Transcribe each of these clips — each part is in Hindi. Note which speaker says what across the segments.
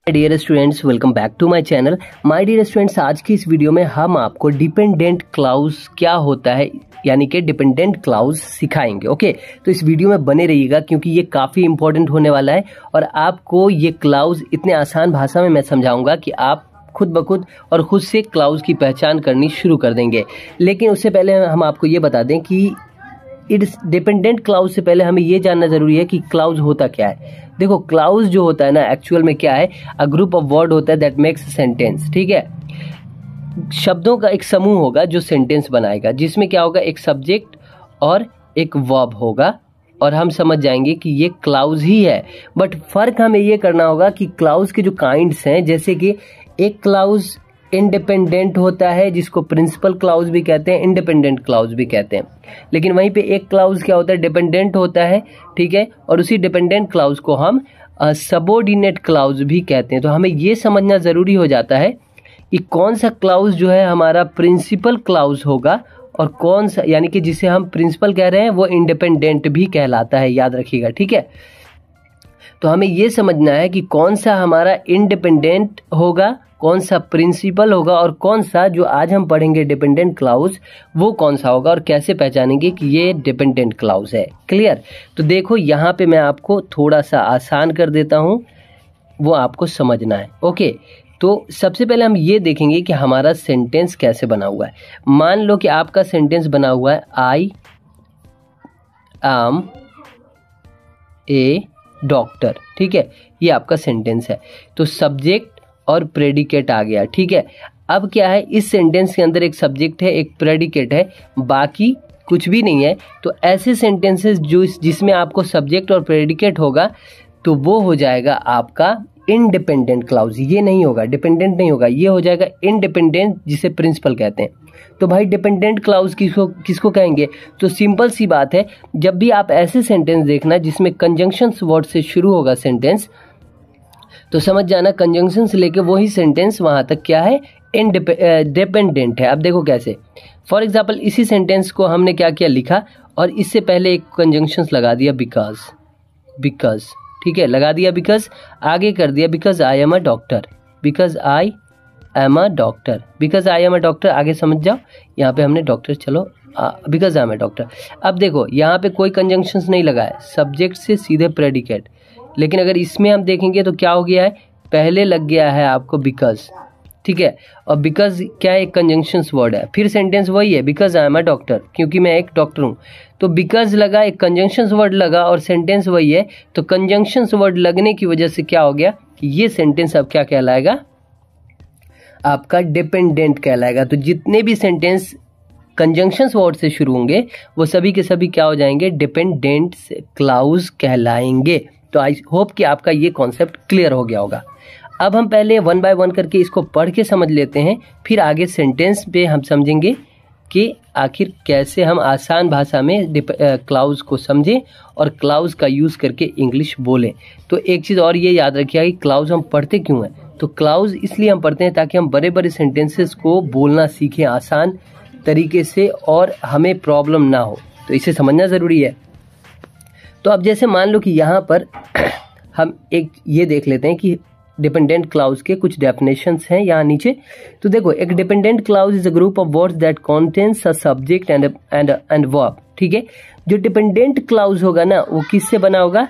Speaker 1: Dear students, welcome back to my channel. My dear students, आज की इस वीडियो में हम आपको डिपेंडेंट क्लाउज क्या होता है यानी कि डिपेंडेंट क्लाउज सिखाएंगे। ओके, तो इस वीडियो में बने रहिएगा क्योंकि ये काफ़ी इंपॉर्टेंट होने वाला है और आपको ये क्लाउज इतने आसान भाषा में मैं समझाऊंगा कि आप खुद ब खुद और खुद से क्लाउज की पहचान करनी शुरू कर देंगे। लेकिन उससे पहले हम आपको ये बता दें कि इट्स डिपेंडेंट क्लाउज से पहले हमें ये जानना जरूरी है कि क्लाउज होता क्या है। देखो, क्लाउज जो होता है ना, एक्चुअल में क्या है, अ ग्रुप ऑफ वर्ड होता है दैट मेक्स सेंटेंस। ठीक है, शब्दों का एक समूह होगा जो सेंटेंस बनाएगा, जिसमें क्या होगा, एक सब्जेक्ट और एक वर्ब होगा और हम समझ जाएंगे कि ये क्लाउज ही है। बट फर्क हमें ये करना होगा कि क्लाउज के जो काइंड्स हैं, जैसे कि एक क्लाउज इंडिपेंडेंट होता है जिसको प्रिंसिपल क्लाउज भी कहते हैं, इंडिपेंडेंट क्लाउज भी कहते हैं। लेकिन वहीं पे एक क्लाउज क्या होता है, डिपेंडेंट होता है। ठीक है, और उसी डिपेंडेंट क्लाउज को हम सबऑर्डिनेट क्लाउज भी कहते हैं। तो हमें ये समझना जरूरी हो जाता है कि कौन सा क्लाउज जो है हमारा प्रिंसिपल क्लाउज होगा और कौन सा, यानी कि जिसे हम प्रिंसिपल कह रहे हैं, वो इंडिपेंडेंट भी कहलाता है। याद रखिएगा, ठीक है। तो हमें ये समझना है कि कौन सा हमारा इंडिपेंडेंट होगा, कौन सा प्रिंसिपल होगा और कौन सा जो आज हम पढ़ेंगे डिपेंडेंट क्लाउज, वो कौन सा होगा और कैसे पहचानेंगे कि ये डिपेंडेंट क्लाउज है। क्लियर? तो देखो, यहाँ पे मैं आपको थोड़ा सा आसान कर देता हूँ, वो आपको समझना है। ओके, तो सबसे पहले हम ये देखेंगे कि हमारा सेंटेंस कैसे बना हुआ है। मान लो कि आपका सेंटेंस बना हुआ है, आई एम ए डॉक्टर। ठीक है, ये आपका सेंटेंस है। तो सब्जेक्ट और प्रेडिकेट आ गया। ठीक है, अब क्या है, इस सेंटेंस के अंदर एक सब्जेक्ट है, एक प्रेडिकेट है, बाकी कुछ भी नहीं है। तो ऐसे सेंटेंसेस जो जिसमें आपको सब्जेक्ट और प्रेडिकेट होगा, तो वो हो जाएगा आपका इंडिपेंडेंट क्लाउज। ये नहीं होगा, डिपेंडेंट नहीं होगा, ये हो जाएगा इंडिपेंडेंट, जिसे प्रिंसिपल कहते हैं। तो भाई डिपेंडेंट क्लाउज किसको कहेंगे? तो सिंपल सी बात है, जब भी आप ऐसे सेंटेंस देखना जिसमें कंजंक्शंस वर्ड से शुरू होगा सेंटेंस, तो समझ जाना कंजंक्शन से लेके वही सेंटेंस वहां तक क्या है, डिपेंडेंट है। अब देखो कैसे, फॉर एग्जाम्पल इसी सेंटेंस को हमने क्या किया, लिखा और इससे पहले एक कंजंक्शन लगा दिया, बिकॉज। ठीक है, लगा दिया बिकॉज, आगे कर दिया because I am a doctor, because I am a doctor, because I am a doctor. आगे समझ जाओ, यहाँ पे हमने डॉक्टर, चलो because I am a doctor. अब देखो, यहाँ पे कोई कंजंक्शन नहीं लगा है, सब्जेक्ट से सीधे प्रेडिकेट। लेकिन अगर इसमें हम देखेंगे तो क्या हो गया है, पहले लग गया है आपको बिकॉज। ठीक है, और बिकॉज क्या है, एक कंजंक्शंस वर्ड है। फिर सेंटेंस वही है, because I am a doctor, क्योंकि मैं एक डॉक्टर हूँ। तो बिकॉज लगा, एक कंजंक्शंस वर्ड लगा और सेंटेंस वही है। तो कंजंक्शंस वर्ड लगने की वजह से क्या हो गया कि ये सेंटेंस अब क्या कहलाएगा, आपका डिपेंडेंट कहलाएगा। तो जितने भी सेंटेंस कंजंक्शंस वर्ड से शुरू होंगे वो सभी के सभी क्या हो जाएंगे, डिपेंडेंट क्लाउज कहलाएंगे। तो आई होप कि आपका ये कॉन्सेप्ट क्लियर हो गया होगा। अब हम पहले वन बाय वन करके इसको पढ़ के समझ लेते हैं, फिर आगे सेंटेंस पे हम समझेंगे कि आखिर कैसे हम आसान भाषा में क्लाउज को समझें और क्लाउज का यूज़ करके इंग्लिश बोलें। तो एक चीज़ और ये याद रखिएगा कि क्लाउज हम पढ़ते क्यों हैं। तो क्लाउज इसलिए हम पढ़ते हैं ताकि हम बड़े बड़े सेंटेंसेस को बोलना सीखें आसान तरीके से और हमें प्रॉब्लम ना हो। तो इसे समझना ज़रूरी है। तो अब जैसे मान लो कि यहाँ पर हम एक ये देख लेते हैं कि डिपेंडेंट क्लाउज के कुछ डेफिनेशंस हैं यहाँ नीचे। तो देखो, एक dependent clause is a group of words that contains a subject and verb. ठीक है, जो डिपेंडेंट क्लाउज होगा ना, वो किससे बना होगा,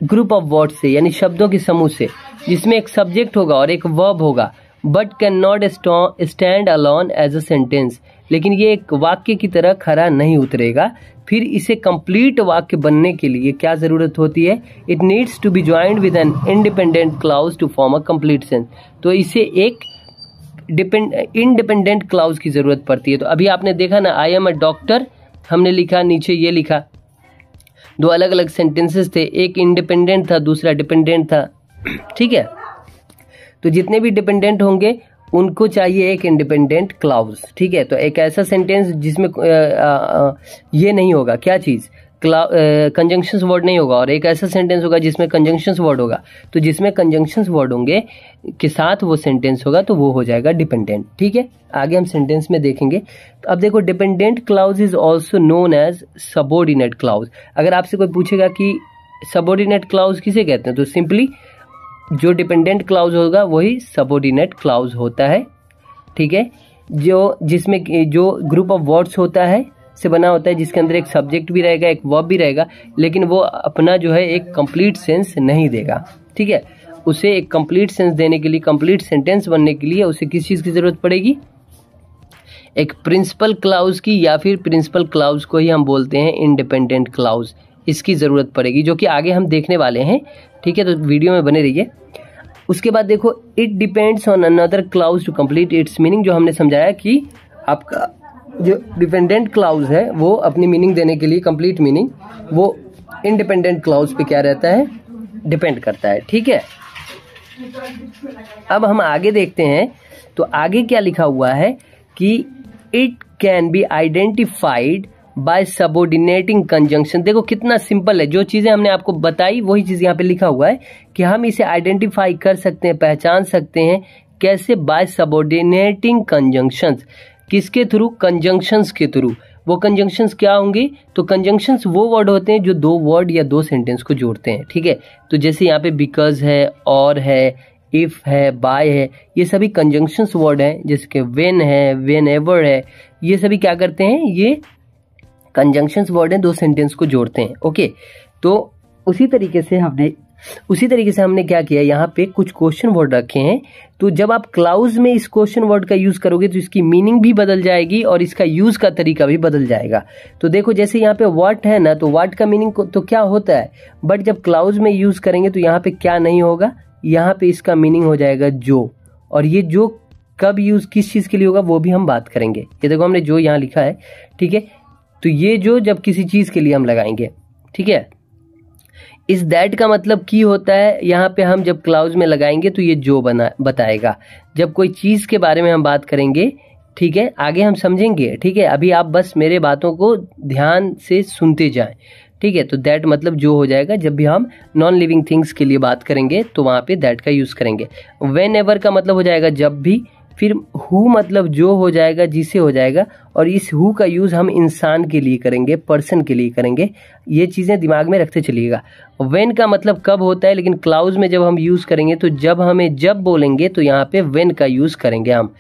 Speaker 1: ग्रुप ऑफ वर्ड से, यानी शब्दों के समूह से, जिसमें एक सब्जेक्ट होगा और एक वर्ब होगा, but can not stand alone as a sentence. लेकिन ये एक वाक्य की तरह खरा नहीं उतरेगा। फिर इसे कंप्लीट वाक्य बनने के लिए क्या जरूरत होती है, it needs to be joined with an independent clause to form a complete sense. तो इसे एक इंडिपेंडेंट क्लाउज की जरूरत पड़ती है। तो अभी आपने देखा ना, आई एम अ डॉक्टर हमने लिखा, नीचे ये लिखा, दो अलग अलग सेंटेंसेस थे, एक इंडिपेंडेंट था, दूसरा डिपेंडेंट था। ठीक है, तो जितने भी डिपेंडेंट होंगे उनको चाहिए एक इंडिपेंडेंट क्लाउज। ठीक है, तो एक ऐसा सेंटेंस जिसमें ये नहीं होगा, क्या चीज़, कंजंक्शंस वर्ड नहीं होगा, और एक ऐसा सेंटेंस होगा जिसमें कंजंक्शंस वर्ड होगा। तो जिसमें कंजंक्शंस वर्ड होंगे के साथ वो सेंटेंस होगा, तो वो हो जाएगा डिपेंडेंट। ठीक है, आगे हम सेंटेंस में देखेंगे। तो अब देखो, dependent clause is also known as subordinate clause. अगर आपसे कोई पूछेगा कि सबऑर्डिनेट क्लाउज किसे कहते हैं, तो सिंपली जो डिपेंडेंट क्लाउज होगा वही सबऑर्डिनेट क्लाउज होता है, ठीक है। जो जिसमें जो ग्रुप ऑफ वर्ड्स होता है से बना होता है, जिसके अंदर एक सब्जेक्ट भी रहेगा, एक वर्ब भी रहेगा, लेकिन वो अपना जो है एक कंप्लीट सेंस नहीं देगा, ठीक है। उसे एक कंप्लीट सेंस देने के लिए, कंप्लीट सेंटेंस बनने के लिए उसे किस चीज़ की ज़रूरत पड़ेगी? एक प्रिंसिपल क्लाउज की, या फिर प्रिंसिपल क्लाउज को ही हम बोलते हैं इंडिपेंडेंट क्लाउज, इसकी ज़रूरत पड़ेगी, जो कि आगे हम देखने वाले हैं, ठीक है। तो वीडियो में बने रहिए। उसके बाद देखो, it depends on another clause to complete its meaning, जो हमने समझाया कि आपका जो डिपेंडेंट क्लाउज है वो अपनी मीनिंग देने के लिए, कंप्लीट मीनिंग, वो इंडिपेंडेंट क्लाउज पे क्या रहता है? डिपेंड करता है, ठीक है। अब हम आगे देखते हैं, तो आगे क्या लिखा हुआ है कि it can be identified by subordinating conjunction. देखो कितना सिंपल है, जो चीजें हमने आपको बताई वही चीज यहाँ पे लिखा हुआ है कि हम इसे आइडेंटिफाई कर सकते हैं, पहचान सकते हैं कैसे? By subordinating conjunctions. किसके थ्रू? कंजंक्शंस के थ्रू। वो कंजंक्शंस क्या होंगे? तो कंजंक्शंस वो वर्ड होते हैं जो दो वर्ड या दो सेंटेंस को जोड़ते हैं, ठीक है। तो जैसे यहाँ पे बिकॉज है, और है, इफ है, बाय है, ये सभी कंजंक्शंस वर्ड हैं। जैसे कि व्हेन है, व्हेनेवर है, ये सभी क्या करते हैं? ये कंजंक्शंस वर्ड हैं, दो सेंटेंस को जोड़ते हैं, ओके। तो उसी तरीके से हमने क्या किया, यहाँ पे कुछ क्वेश्चन वर्ड रखे हैं। तो जब आप क्लाउज में इस क्वेश्चन वर्ड का यूज करोगे तो इसकी मीनिंग भी बदल जाएगी और इसका यूज का तरीका भी बदल जाएगा। तो देखो जैसे यहाँ पे व्हाट है ना, तो व्हाट का मीनिंग तो क्या होता है, बट जब क्लाउज में यूज करेंगे तो यहाँ पे क्या नहीं होगा, यहाँ पे इसका मीनिंग हो जाएगा जो। और ये जो कब यूज किस चीज के लिए होगा वो भी हम बात करेंगे। ये देखो हमने जो यहाँ लिखा है, ठीक है। तो ये जो जब किसी चीज के लिए हम लगाएंगे, ठीक है। इस दैट का मतलब की होता है, यहाँ पे हम जब क्लाउज में लगाएंगे तो ये जो बताएगा। जब कोई चीज के बारे में हम बात करेंगे, ठीक है, आगे हम समझेंगे, ठीक है। अभी आप बस मेरे बातों को ध्यान से सुनते जाएं, ठीक है। तो दैट मतलब जो हो जाएगा, जब भी हम नॉन लिविंग थिंग्स के लिए बात करेंगे तो वहां पे दैट का यूज करेंगे। व्हेन एवर का मतलब हो जाएगा जब भी, फिर हु मतलब जो हो जाएगा, जिसे हो जाएगा, और इस हु का यूज हम इंसान के लिए करेंगे, पर्सन के लिए करेंगे। ये चीजें दिमाग में रखते चलिएगा। व्हेन का मतलब कब होता है, लेकिन क्लाउज में जब हम यूज करेंगे तो जब बोलेंगे तो यहाँ पे व्हेन का यूज करेंगे हम।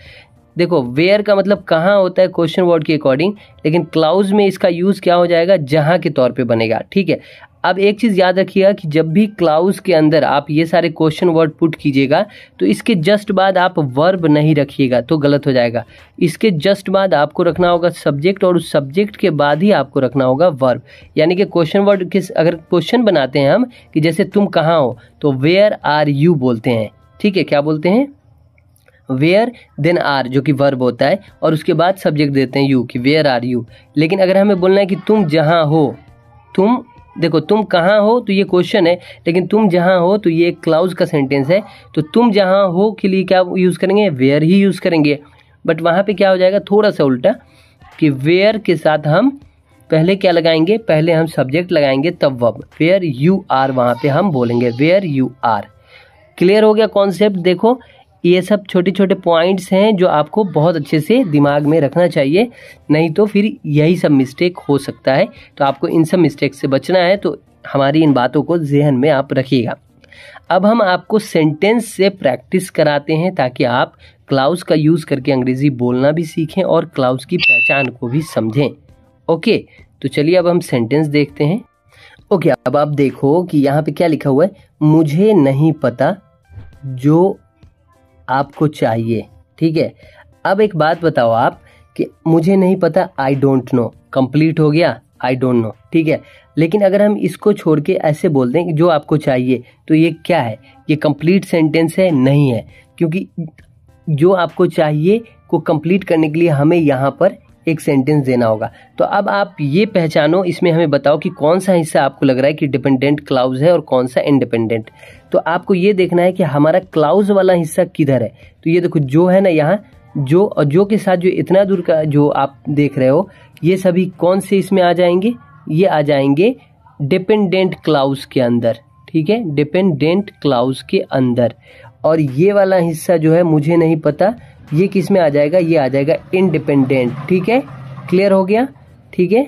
Speaker 1: देखो वेयर का मतलब कहाँ होता है क्वेश्चन वर्ड के अकॉर्डिंग, लेकिन क्लाउज में इसका यूज क्या हो जाएगा, जहां के तौर पे बनेगा, ठीक है। अब एक चीज याद रखिएगा कि जब भी क्लाउज के अंदर आप ये सारे क्वेश्चन वर्ड पुट कीजिएगा तो इसके जस्ट बाद आप वर्ब नहीं रखिएगा, तो गलत हो जाएगा। इसके जस्ट बाद आपको रखना होगा सब्जेक्ट, और उस सब्जेक्ट के बाद ही आपको रखना होगा वर्ब। यानी कि क्वेश्चन वर्ड अगर क्वेश्चन बनाते हैं हम कि जैसे तुम कहाँ हो, तो वेयर आर यू बोलते हैं, ठीक है। क्या बोलते हैं? वेयर देन आर, जो कि वर्ब होता है, और उसके बाद सब्जेक्ट देते हैं यू, कि वेयर आर यू। लेकिन अगर हमें बोलना है कि तुम जहां हो, तुम देखो तुम कहाँ हो तो ये क्वेश्चन है, लेकिन तुम जहां हो तो ये एक क्लाउज का सेंटेंस है। तो तुम जहां हो के लिए क्या यूज करेंगे? वेयर ही यूज करेंगे। बट वहां पे क्या हो जाएगा, थोड़ा सा उल्टा, कि वेयर के साथ हम पहले क्या लगाएंगे, पहले हम सब्जेक्ट लगाएंगे तब वर्ब। वेयर यू आर वहां पे हम बोलेंगे वेयर यू आर। क्लियर हो गया कॉन्सेप्ट? देखो ये सब छोटे छोटे पॉइंट्स हैं जो आपको बहुत अच्छे से दिमाग में रखना चाहिए, नहीं तो फिर यही सब मिस्टेक हो सकता है। तो आपको इन सब मिस्टेक से बचना है, तो हमारी इन बातों को ज़हन में आप रखिएगा। अब हम आपको सेंटेंस से प्रैक्टिस कराते हैं ताकि आप क्लाउज का यूज़ करके अंग्रेज़ी बोलना भी सीखें और क्लाउज की पहचान को भी समझें, ओके। तो चलिए अब हम सेंटेंस देखते हैं, ओके। अब आप देखो कि यहाँ पे क्या लिखा हुआ है, मुझे नहीं पता जो आपको चाहिए, ठीक है। अब एक बात बताओ आप कि मुझे नहीं पता, आई डोंट नो, कंप्लीट हो गया, आई डोंट नो, ठीक है। लेकिन अगर हम इसको छोड़ के ऐसे बोल दें कि जो आपको चाहिए, तो ये क्या है? ये कंप्लीट सेंटेंस है? नहीं है, क्योंकि जो आपको चाहिए को कंप्लीट करने के लिए हमें यहाँ पर एक सेंटेंस देना होगा। तो अब आप ये पहचानो, इसमें हमें बताओ कि कौन सा हिस्सा आपको लग रहा है कि डिपेंडेंट क्लाउज है और कौन सा इंडिपेंडेंट। तो आपको ये देखना है कि हमारा क्लाउज वाला हिस्सा किधर है। तो ये देखो जो है ना यहाँ, जो और जो के साथ जो इतना दूर का जो आप देख रहे हो, ये सभी कौन से इसमें आ जाएंगे? ये आ जाएंगे डिपेंडेंट क्लाउज के अंदर, ठीक है, डिपेंडेंट क्लाउज के अंदर। और ये वाला हिस्सा जो है मुझे नहीं पता, ये किस में आ जाएगा? ये आ जाएगा इंडिपेंडेंट, ठीक है। क्लियर हो गया? ठीक है।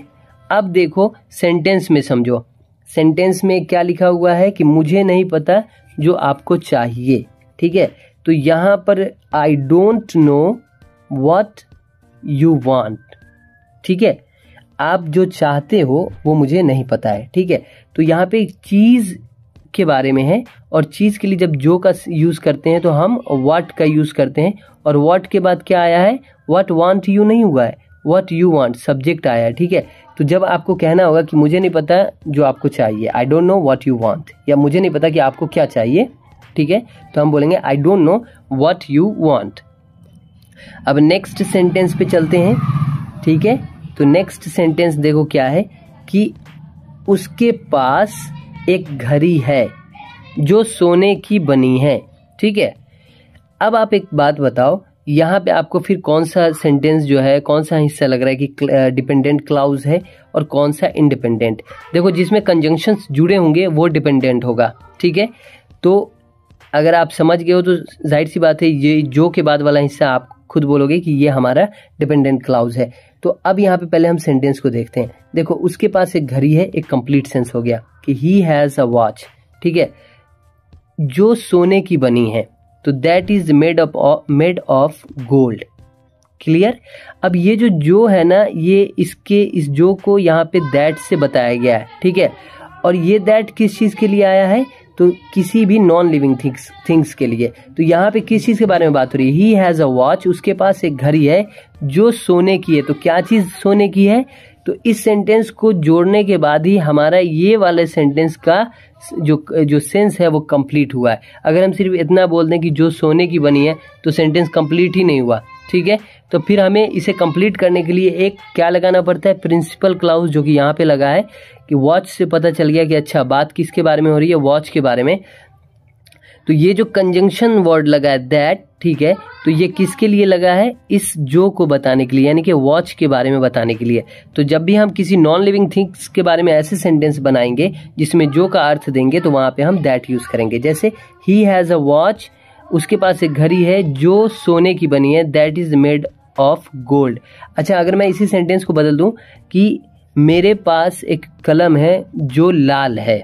Speaker 1: अब देखो सेंटेंस में समझो, सेंटेंस में क्या लिखा हुआ है कि मुझे नहीं पता जो आपको चाहिए, ठीक है। तो यहाँ पर I don't know what you want, ठीक है, आप जो चाहते हो वो मुझे नहीं पता है, ठीक है। तो यहाँ पे एक चीज़ के बारे में है, और चीज़ के लिए जब जो का यूज़ करते हैं तो हम व्हाट का यूज़ करते हैं, और व्हाट के बाद क्या आया है, व्हाट वांट यू नहीं हुआ है, व्हाट यू वांट सब्जेक्ट आया है, ठीक है। तो जब आपको कहना होगा कि मुझे नहीं पता जो आपको चाहिए, I don't know what you want, या मुझे नहीं पता कि आपको क्या चाहिए, ठीक है, तो हम बोलेंगे I don't know what you want. अब नेक्स्ट सेंटेंस पे चलते हैं, ठीक है। तो नेक्स्ट सेंटेंस देखो क्या है कि उसके पास एक घड़ी है जो सोने की बनी है, ठीक है। अब आप एक बात बताओ, यहाँ पे आपको फिर कौन सा सेंटेंस जो है, कौन सा हिस्सा लग रहा है कि डिपेंडेंट क्लाउज है और कौन सा इंडिपेंडेंट। देखो जिसमें कंजंक्शंस जुड़े होंगे वो डिपेंडेंट होगा, ठीक है। तो अगर आप समझ गए हो तो जाहिर सी बात है ये जो के बाद वाला हिस्सा आप खुद बोलोगे कि ये हमारा डिपेंडेंट क्लाउज है। तो अब यहाँ पे पहले हम सेंटेंस को देखते हैं। देखो उसके पास एक घड़ी है, एक कंप्लीट सेंस हो गया कि ही हैज़ अ वॉच, ठीक है, जो सोने की बनी है, तो that is made of gold, clear. अब ये जो है ना, ये इस जो को यहाँ पे दैट से बताया गया है, ठीक है। और ये दैट किस चीज के लिए आया है, तो किसी भी नॉन लिविंग थिंग्स के लिए। तो यहाँ पे किस चीज के बारे में बात हो रही है, ही हैज अ वॉच, उसके पास एक घड़ी है जो सोने की है। तो क्या चीज सोने की है, तो इस सेंटेंस को जोड़ने के बाद ही हमारा ये वाले सेंटेंस का जो सेंस है वो कंप्लीट हुआ है। अगर हम सिर्फ इतना बोल दें कि जो सोने की बनी है, तो सेंटेंस कंप्लीट ही नहीं हुआ, ठीक है। तो फिर हमें इसे कंप्लीट करने के लिए एक क्या लगाना पड़ता है, प्रिंसिपल क्लाउज, जो कि यहाँ पे लगा है कि वॉच से पता चल गया कि अच्छा बात किसके बारे में हो रही है, वॉच के बारे में। तो ये जो कंजंक्शन वर्ड लगा है दैट, ठीक है, तो ये किसके लिए लगा है, इस जो को बताने के लिए, यानी कि वॉच के बारे में बताने के लिए। तो जब भी हम किसी नॉन लिविंग थिंग्स के बारे में ऐसे सेंटेंस बनाएंगे जिसमें जो का अर्थ देंगे, तो वहां पे हम दैट यूज करेंगे। जैसे ही हैज अ वॉच, उसके पास एक घड़ी है जो सोने की बनी है, that is made of gold. अच्छा, अगर मैं इसी सेंटेंस को बदल दूं कि मेरे पास एक कलम है जो लाल है,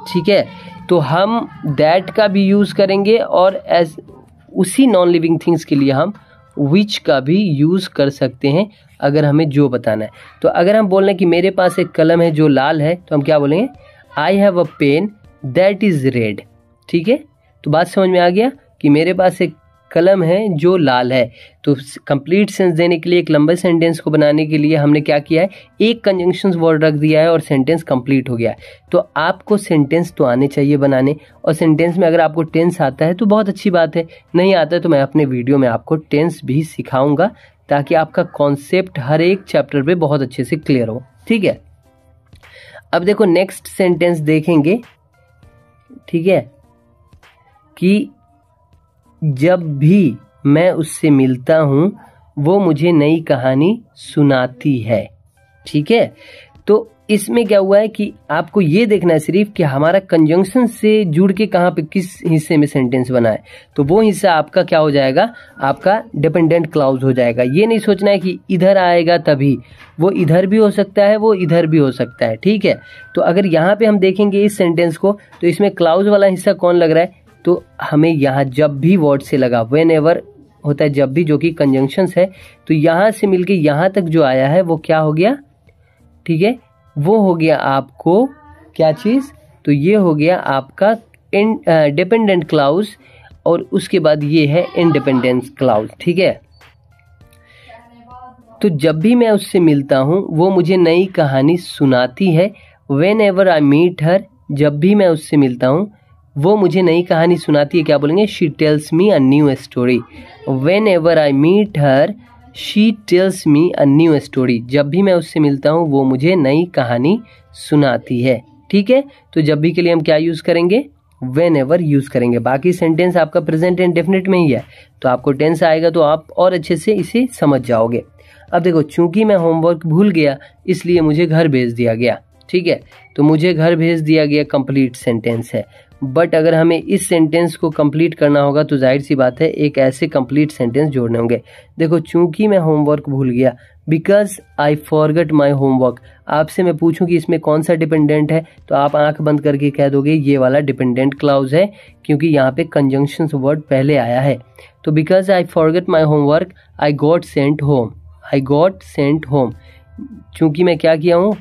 Speaker 1: ठीक है, तो हम दैट का भी यूज करेंगे और एज उसी नॉन लिविंग थिंग्स के लिए हम विच का भी यूज कर सकते हैं अगर हमें जो बताना है। तो अगर हम बोल रहे हैं कि मेरे पास एक कलम है जो लाल है, तो हम क्या बोलेंगे, I have a pen that is red, ठीक है। तो बात समझ में आ गया कि मेरे पास एक कलम है जो लाल है। तो कंप्लीट सेंस देने के लिए, एक लंबे सेंटेंस को बनाने के लिए हमने क्या किया है, एक कंजंक्शन वर्ड रख दिया है और सेंटेंस कंप्लीट हो गया है। तो आपको सेंटेंस तो आने चाहिए बनाने, और सेंटेंस में अगर आपको टेंस आता है तो बहुत अच्छी बात है, नहीं आता है तो मैं अपने वीडियो में आपको टेंस भी सिखाऊंगा, ताकि आपका कॉन्सेप्ट हर एक चैप्टर पे बहुत अच्छे से क्लियर हो, ठीक है। अब देखो नेक्स्ट सेंटेंस देखेंगे, ठीक है, कि जब भी मैं उससे मिलता हूं वो मुझे नई कहानी सुनाती है, ठीक है। तो इसमें क्या हुआ है कि आपको ये देखना है सिर्फ कि हमारा कंजंक्शन से जुड़ के कहाँ पे किस हिस्से में सेंटेंस बना है, तो वो हिस्सा आपका क्या हो जाएगा, आपका डिपेंडेंट क्लाउज हो जाएगा। ये नहीं सोचना है कि इधर आएगा तभी, वो इधर भी हो सकता है, वो इधर भी हो सकता है, ठीक है। तो अगर यहाँ पे हम देखेंगे इस सेंटेंस को, तो इसमें क्लाउज वाला हिस्सा कौन लग रहा है, तो हमें यहाँ जब भी वर्ड से लगा, व्हेन एवर होता है जब भी, जो कि कंजंक्शंस है, तो यहाँ से मिलके यहाँ तक जो आया है वो क्या हो गया, ठीक है, वो हो गया आपको क्या चीज, तो ये हो गया आपका डिपेंडेंट क्लाउज, और उसके बाद ये है इंडिपेंडेंस क्लाउज, ठीक है। तो जब भी मैं उससे मिलता हूं वो मुझे नई कहानी सुनाती है, whenever I meet her, जब भी मैं उससे मिलता हूं वो मुझे नई कहानी सुनाती है, क्या बोलेंगे, she tells me a new story. Whenever I meet her she tells me a new story, जब भी मैं उससे मिलता हूँ वो मुझे नई कहानी सुनाती है, ठीक है। तो जब भी के लिए हम क्या यूज करेंगे, व्हेन एवर यूज करेंगे। बाकी सेंटेंस आपका प्रेजेंट इंडेफिनिट में ही है, तो आपको टेंस आएगा तो आप और अच्छे से इसे समझ जाओगे। अब देखो, चूंकि मैं होमवर्क भूल गया इसलिए मुझे घर भेज दिया गया, ठीक है। तो मुझे घर भेज दिया गया कंप्लीट सेंटेंस है। बट अगर हमें इस सेंटेंस को कंप्लीट करना होगा तो जाहिर सी बात है एक ऐसे कंप्लीट सेंटेंस जोड़ने होंगे। देखो, चूंकि मैं होमवर्क भूल गया, because I forget my homework. आपसे मैं पूछूं कि इसमें कौन सा डिपेंडेंट है, तो आप आंख बंद करके कह दोगे ये वाला डिपेंडेंट क्लाउज है, क्योंकि यहाँ पे कंजंक्शन वर्ड पहले आया है। तो because I forget my homework I got sent home. I got sent home, चूंकि मैं क्या किया हूँ,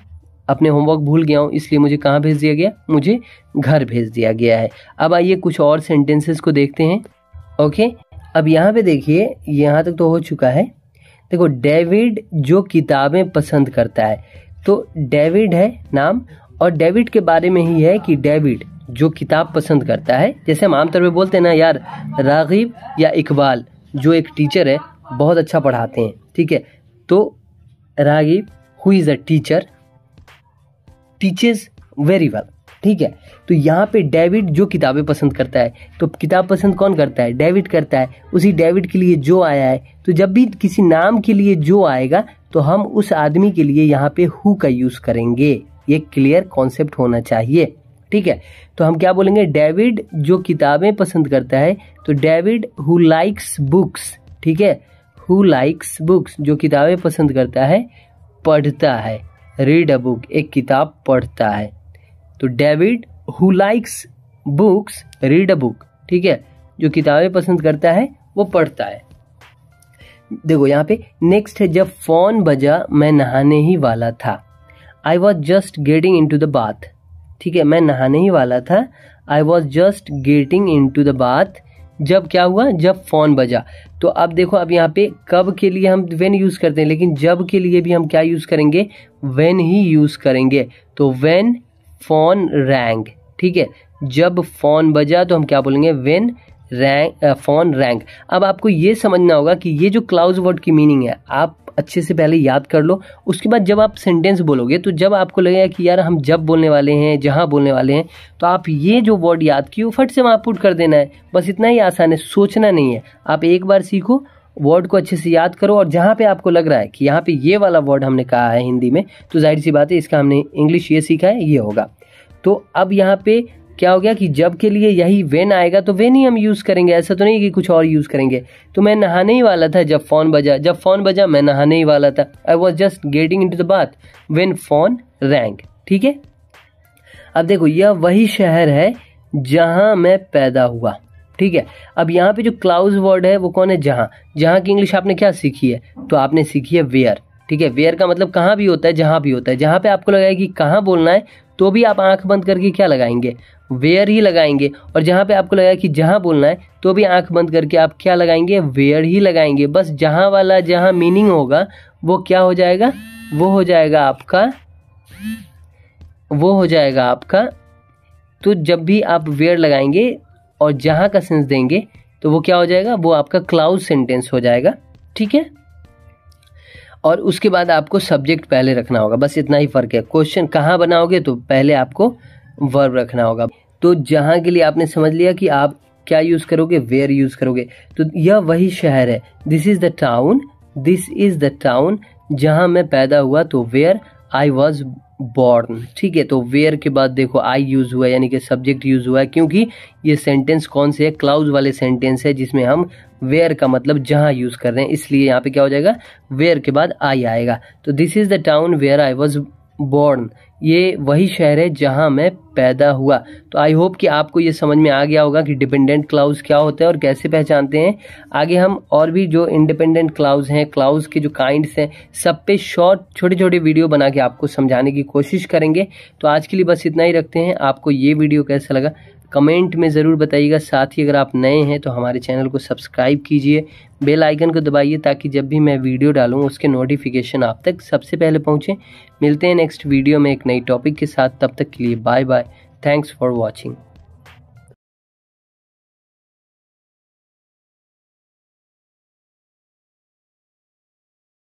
Speaker 1: अपने होमवर्क भूल गया हूँ, इसलिए मुझे कहाँ भेज दिया गया, मुझे घर भेज दिया गया है। अब आइए कुछ और सेंटेंसेस को देखते हैं। ओके, अब यहाँ पे देखिए, यहाँ तक तो हो चुका है। देखो, डेविड जो किताबें पसंद करता है, तो डेविड है नाम, और डेविड के बारे में ही है कि डेविड जो किताब पसंद करता है। जैसे हम आमतौर पे बोलते हैं ना यार, रागिब या इकबाल जो एक टीचर है बहुत अच्छा पढ़ाते हैं, ठीक है। तो Ragib who is a teacher teaches very well, ठीक है। तो यहाँ पे डेविड जो किताबें पसंद करता है, तो किताब पसंद कौन करता है, डेविड करता है। उसी डेविड के लिए जो आया है, तो जब भी किसी नाम के लिए जो आएगा तो हम उस आदमी के लिए यहाँ पे हु का यूज करेंगे। ये क्लियर कॉन्सेप्ट होना चाहिए, ठीक है। तो हम क्या बोलेंगे, डेविड जो किताबें पसंद करता है, तो डेविड हु लाइक्स बुक्स, ठीक है। हु लाइक्स बुक्स, जो किताबें पसंद करता है, पढ़ता है। रीड अ बुक, एक किताब पढ़ता है। तो David who likes books read a book, ठीक है। जो किताबें पसंद करता है वो पढ़ता है। देखो यहाँ पे नेक्स्ट है, जब फोन बजा मैं नहाने ही वाला था। I was just getting into the bath, ठीक है। मैं नहाने ही वाला था, I was just getting into the bath. जब क्या हुआ, जब फोन बजा। तो अब देखो, अब यहाँ पे कब के लिए हम व्हेन यूज करते हैं, लेकिन जब के लिए भी हम क्या यूज करेंगे, व्हेन ही यूज करेंगे। तो व्हेन फोन रैंग, ठीक है। जब फोन बजा तो हम क्या बोलेंगे, व्हेन रैंग, फोन रैंग। अब आपको ये समझना होगा कि ये जो क्लाउज वर्ड की मीनिंग है, आप अच्छे से पहले याद कर लो। उसके बाद जब आप सेंटेंस बोलोगे, तो जब आपको लगेगा कि यार हम जब बोलने वाले हैं, जहां बोलने वाले हैं, तो आप ये जो वर्ड याद किए फट से वहां पुट कर देना है। बस इतना ही आसान है, सोचना नहीं है। आप एक बार सीखो, वर्ड को अच्छे से याद करो, और जहां पे आपको लग रहा है कि यहाँ पे ये वाला वर्ड हमने कहा है हिंदी में, तो जाहिर सी बात है इसका हमने इंग्लिश ये सीखा है, ये होगा। तो अब यहाँ पे क्या हो गया कि जब के लिए यही व्हेन आएगा तो व्हेन ही हम यूज करेंगे, ऐसा तो नहीं कि कुछ और यूज करेंगे। तो मैं नहाने ही वाला था जब फोन बजा, जब फोन बजा मैं नहाने ही वाला था। I was just getting into the bath when phone wrong, ठीक है। अब देखो, यह वही शहर है जहां मैं पैदा हुआ, ठीक है। अब यहाँ पे जो क्लाउज वर्ड है वो कौन है, जहां। जहां की इंग्लिश आपने क्या सीखी है, तो आपने सीखी है वेयर, ठीक है। वेयर का मतलब कहाँ भी होता है, जहां भी होता है। जहां पे आपको लगेगा कि कहाँ बोलना है, तो भी आप आंख बंद करके क्या लगाएंगे, वेयर ही लगाएंगे। और जहां पे आपको लगेगा कि जहां बोलना है, तो भी आंख बंद करके आप क्या लगाएंगे, वेयर ही लगाएंगे। बस जहां वाला जहां मीनिंग होगा वो क्या हो जाएगा, वो हो जाएगा आपका। तो जब भी आप वेयर लगाएंगे और जहां का सेंस देंगे, तो वो क्या हो जाएगा, वो आपका क्लाउज सेंटेंस हो जाएगा, ठीक है। और उसके बाद आपको सब्जेक्ट पहले रखना होगा, बस इतना ही फर्क है। क्वेश्चन कहाँ बनाओगे, तो पहले आपको वर्ब रखना होगा। तो जहां के लिए आपने समझ लिया कि आप क्या यूज करोगे, वेयर यूज करोगे। तो यह वही शहर है, दिस इज द टाउन जहां मैं पैदा हुआ। तो वेयर आई वॉज बॉर्न, ठीक है। तो वेयर के बाद देखो आई यूज हुआ है, यानी कि सब्जेक्ट यूज हुआ है, क्योंकि ये सेंटेंस कौन से है, क्लाउज वाले सेंटेंस है, जिसमें हम वेयर का मतलब जहां यूज कर रहे हैं, इसलिए यहाँ पे क्या हो जाएगा, वेयर के बाद आई आएगा। तो this is the town where I was born, ये वही शहर है जहां मैं पैदा हुआ। तो आई होप कि आपको ये समझ में आ गया होगा कि डिपेंडेंट क्लाउज क्या होता है और कैसे पहचानते हैं। आगे हम और भी जो इंडिपेंडेंट क्लाउज हैं, क्लाउज के जो काइंड्स हैं, सब पे शॉर्ट छोटे छोटे वीडियो बना के आपको समझाने की कोशिश करेंगे। तो आज के लिए बस इतना ही रखते हैं। आपको ये वीडियो कैसा लगा कमेंट में ज़रूर बताइएगा। साथ ही अगर आप नए हैं तो हमारे चैनल को सब्सक्राइब कीजिए, बेल आइकन को दबाइए, ताकि जब भी मैं वीडियो डालूँ उसके नोटिफिकेशन आप तक सबसे पहले पहुँचे। मिलते हैं नेक्स्ट वीडियो में एक नई टॉपिक के साथ, तब तक के लिए bye bye. Thanks for watching.